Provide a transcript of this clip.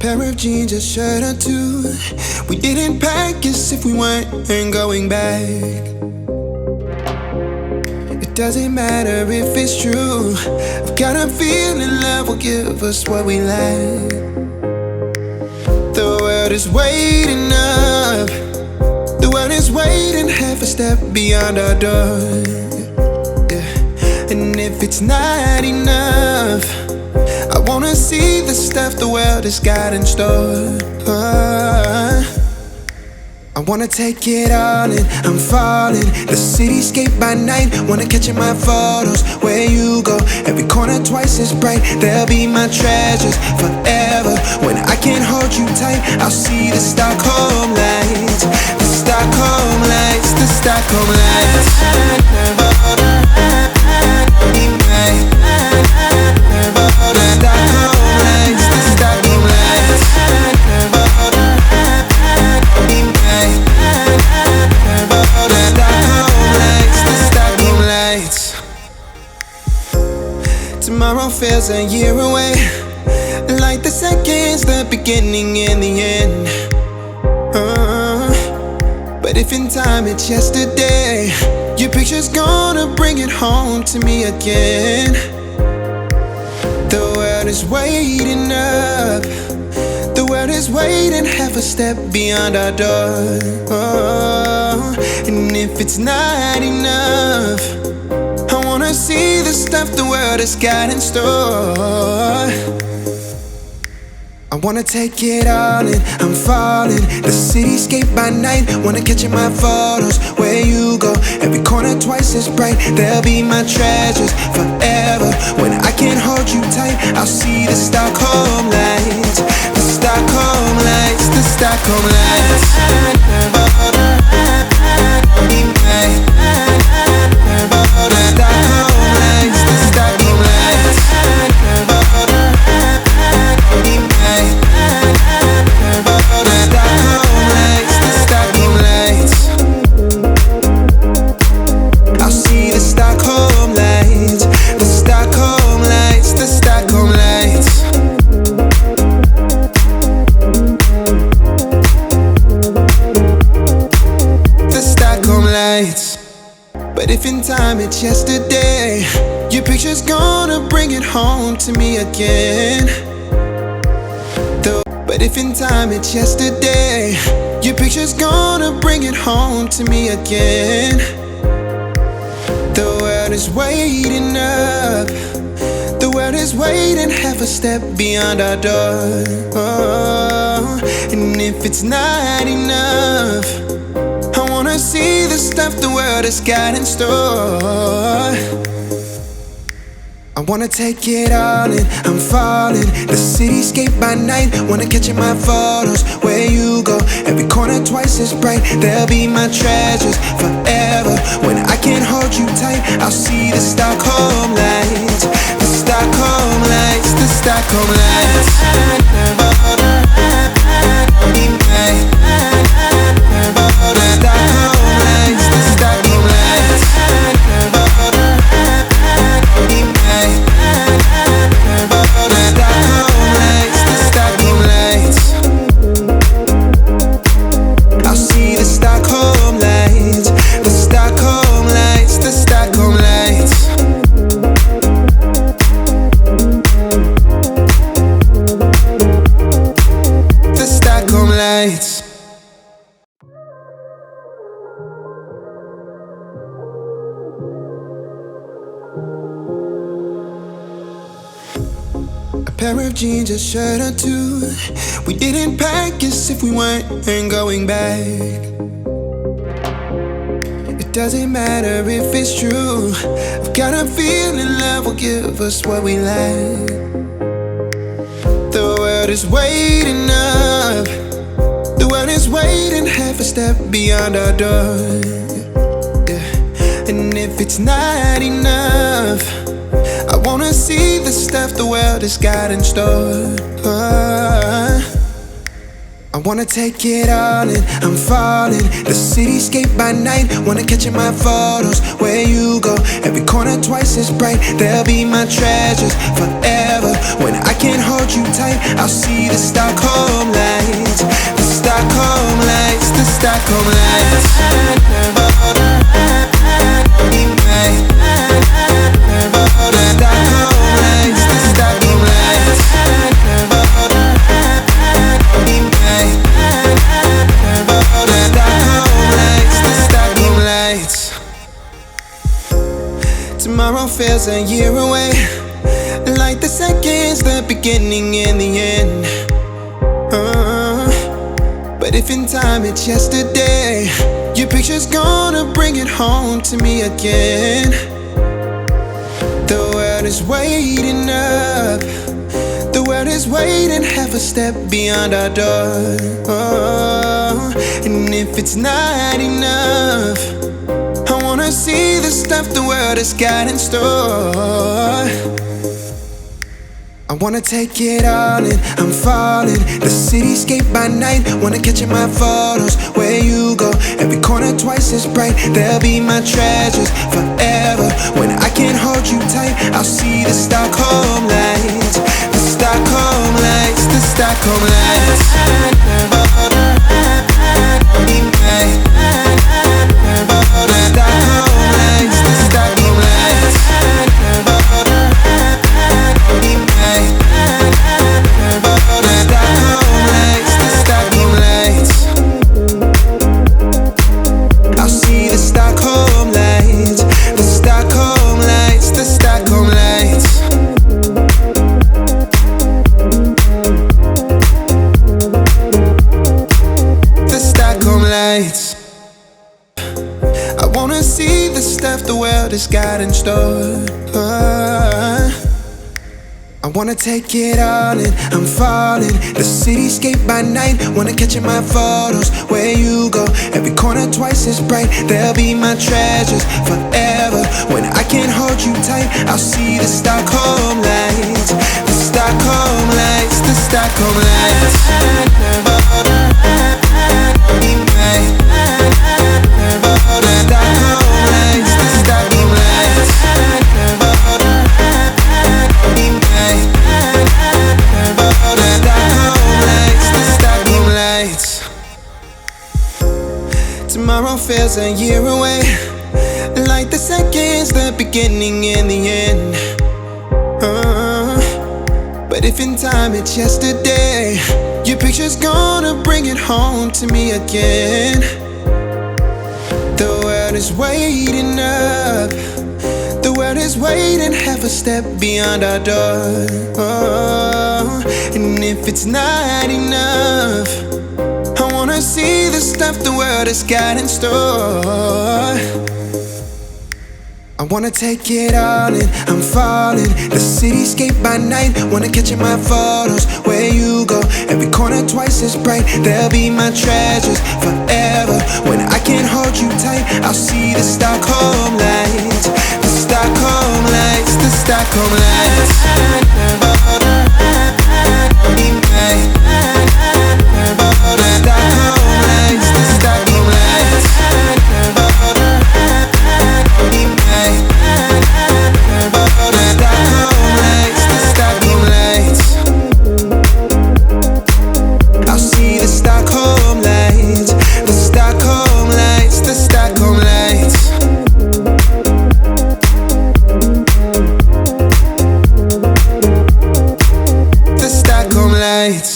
pair of jeans, a shirt or two. We didn't pack as if we weren't going back. It doesn't matter if it's true. I've got a feeling love will give us what we lack. The world is waiting up. The world is waiting half a step beyond our door. Yeah. And if it's not enough, I wanna see the stuff the world has got in store. I wanna take it all in, I'm falling. The cityscape by night, wanna catch in my photos. Where you go, every corner twice as bright. They'll be my treasures forever. When I can't hold you tight, I'll see the Stockholm lights. The Stockholm lights, the Stockholm lights. Tomorrow feels a year away, like the seconds, the beginning and the end. But if in time it's yesterday, your picture's gonna bring it home to me again. The world is waiting up. The world is waiting half a step beyond our door. And if it's not enough, I wanna see the stuff the world has got in store. I wanna take it all in, I'm falling. The cityscape by night, wanna catch in my photos. Where you go, every corner twice as bright. They'll be my treasures forever. When I can't hold you tight, I'll see the Stockholm lights. The Stockholm lights, the Stockholm lights. But if in time it's yesterday, your picture's gonna bring it home to me again. But if in time it's yesterday, your picture's gonna bring it home to me again. The world is waiting up. The world is waiting half a step beyond our door. And if it's not enough, I wanna see the stuff the world has got in store. I wanna take it all in, I'm falling. The cityscape by night, wanna catch in my photos. Where you go, every corner twice as bright. They'll be my treasures forever. When I can't hold you tight, I'll see the Stockholm lights. The Stockholm lights, the Stockholm lights. Pair of jeans, a shirt or two. We didn't pack as if we weren't going back. It doesn't matter if it's true. I've got a feeling love will give us what we lack. The world is waiting up. The world is waiting half a step beyond our door. Yeah. And if it's not enough, I wanna see the stuff the world has got in store. I wanna take it all in, I'm falling. The cityscape by night, wanna catch in my photos. Where you go, every corner twice as bright. They'll be my treasures forever. When I can't hold you tight, I'll see the Stockholm lights. The Stockholm lights, the Stockholm lights. The Stockholm lights, the Stockholm lights. Tomorrow feels a year away, like the seconds, the beginning and the end. But if in time it's yesterday, your picture's gonna bring it home to me again. The world is waiting up, the world is waiting half a step beyond our door. And if it's not enough, I wanna see the stuff the world has got in store. I wanna take it all in, I'm falling. The cityscape by night, wanna catch in my photos. Where you go, every corner twice as bright. They'll be my treasures forever. When I can't hold you tight, I'll see the Stockholm lights. The Stockholm lights, the Stockholm lights. I wanna see the stuff the world has got in store. I wanna take it all in, I'm falling. The cityscape by night, wanna catch in my photos. Where you go, every corner twice as bright. They'll be my treasures forever. When I can't hold you tight, I'll see the Stockholm lights. The Stockholm lights, the Stockholm lights. Tomorrow feels a year away, like the seconds, the beginning and the end. But if in time it's yesterday, your picture's gonna bring it home to me again. The world is waiting up, the world is waiting half a step beyond our door. And if it's not enough, I wanna see the stuff the world has got in store. I wanna take it all in, I'm falling. The cityscape by night, wanna catch in my photos. Where you go, every corner twice as bright. They'll be my treasures forever. When I can't hold you tight, I'll see the Stockholm lights. The Stockholm lights, the Stockholm lights. Lights.